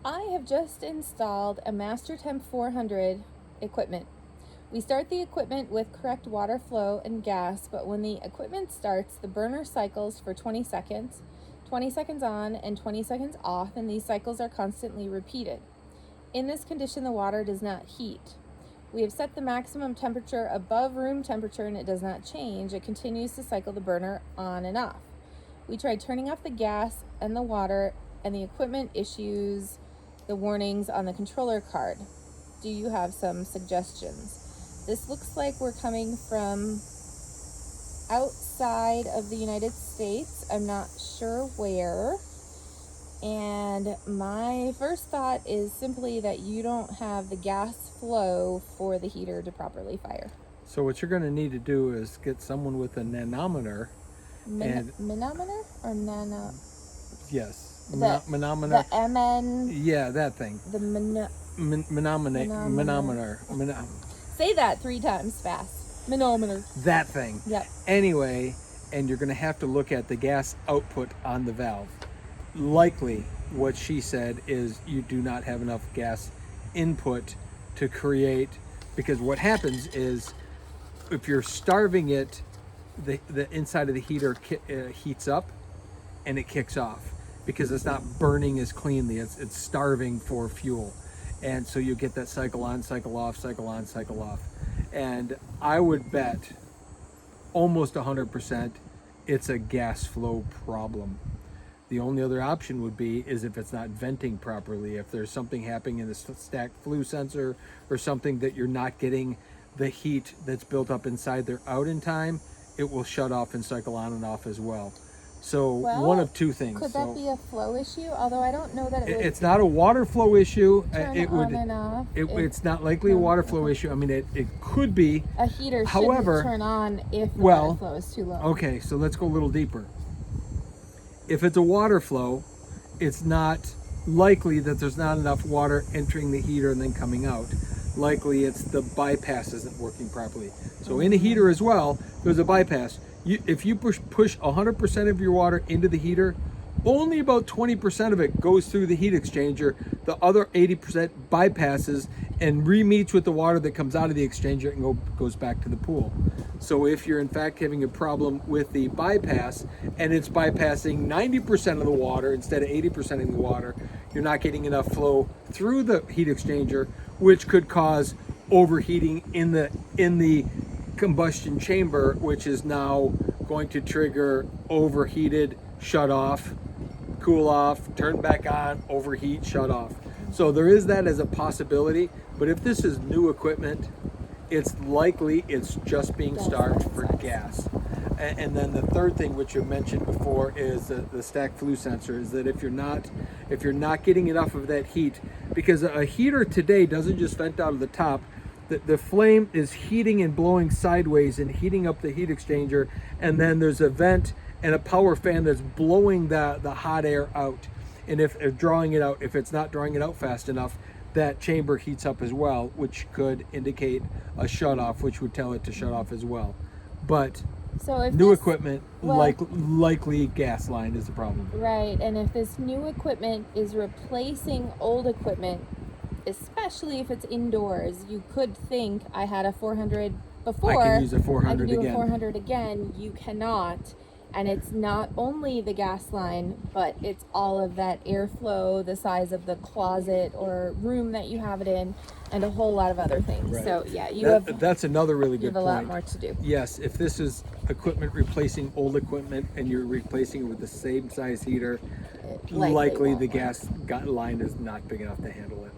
I have just installed a Mastertemp 400 equipment. We start the equipment with correct water flow and gas, but when the equipment starts, the burner cycles for 20 seconds on and 20 seconds off, and these cycles are constantly repeated. In this condition, the water does not heat. We have set the maximum temperature above room temperature and it does not change. It continues to cycle the burner on and off. We tried turning off the gas and the water, and the equipment issues the warnings on the controller card. Do you have some suggestions? This looks like we're coming from outside of the United States. I'm not sure where. And my first thought is simply that you don't have the gas flow for the heater to properly fire. So what you're going to need to do is get someone with a manometer. Manometer or nano? Yes. The Manometer. MN. Yeah, that thing. The Manometer. Say that 3 times fast. Manometer. That thing. Yep. Anyway, and you're going to have to look at the gas output on the valve. Likely, what she said is you do not have enough gas input to create, because what happens is if you're starving it, the inside of the heater heats up and it kicks off because it's not burning as cleanly. It's starving for fuel, and so you get that cycle on, cycle off, cycle on, cycle off. And I would bet almost 100% it's a gas flow problem. The only other option would be is if it's not venting properly, if there's something happening in the stacked flue sensor or something that you're not getting the heat that's built up inside there out in time, it will shut off and cycle on and off as well. So one of two things. Could that be a flow issue? Although I don't know that it would. It's not a water flow issue. Turn It on would. and off. It's not likely a water flow issue. I mean, it could be. A heater However, shouldn't turn on if the water flow is too low. Okay, so let's go a little deeper. If it's a water flow, it's not likely that there's not enough water entering the heater and then coming out. Likely it's the bypass isn't working properly. So in a heater as well, there's a bypass. If you push 100% of your water into the heater, only about 20% of it goes through the heat exchanger. The other 80% bypasses and re-meets with the water that comes out of the exchanger and goes back to the pool. So if you're in fact having a problem with the bypass and it's bypassing 90% of the water instead of 80% of the water, you're not getting enough flow through the heat exchanger, which could cause overheating in the combustion chamber, which is now going to trigger overheated, shut off, cool off, turn back on, overheat, shut off. So there is that as a possibility, but if this is new equipment, it's likely it's just being starved for gas. And then the third thing, which you mentioned before, is the stacked flue sensor, is that if you're not getting enough of that heat, because a heater today doesn't just vent out of the top, the flame is heating and blowing sideways and heating up the heat exchanger, and then there's a vent and a power fan that's blowing the hot air out. And if drawing it out, if it's not drawing it out fast enough, that chamber heats up as well, which could indicate a shut off, which would tell it to shut off as well. But so if new equipment, likely gas line is the problem. Right, and if this new equipment is replacing old equipment, especially if it's indoors, you could think I had a 400 before. I can use a 400 I can do again. a 400 again. You cannot. And it's not only the gas line, but it's all of that airflow, the size of the closet or room that you have it in, and a whole lot of other things. Right. So yeah, that's another really good point. You have a lot point. more to do. Yes, if this is equipment replacing old equipment and you're replacing it with the same size heater, likely the gas line is not big enough to handle it.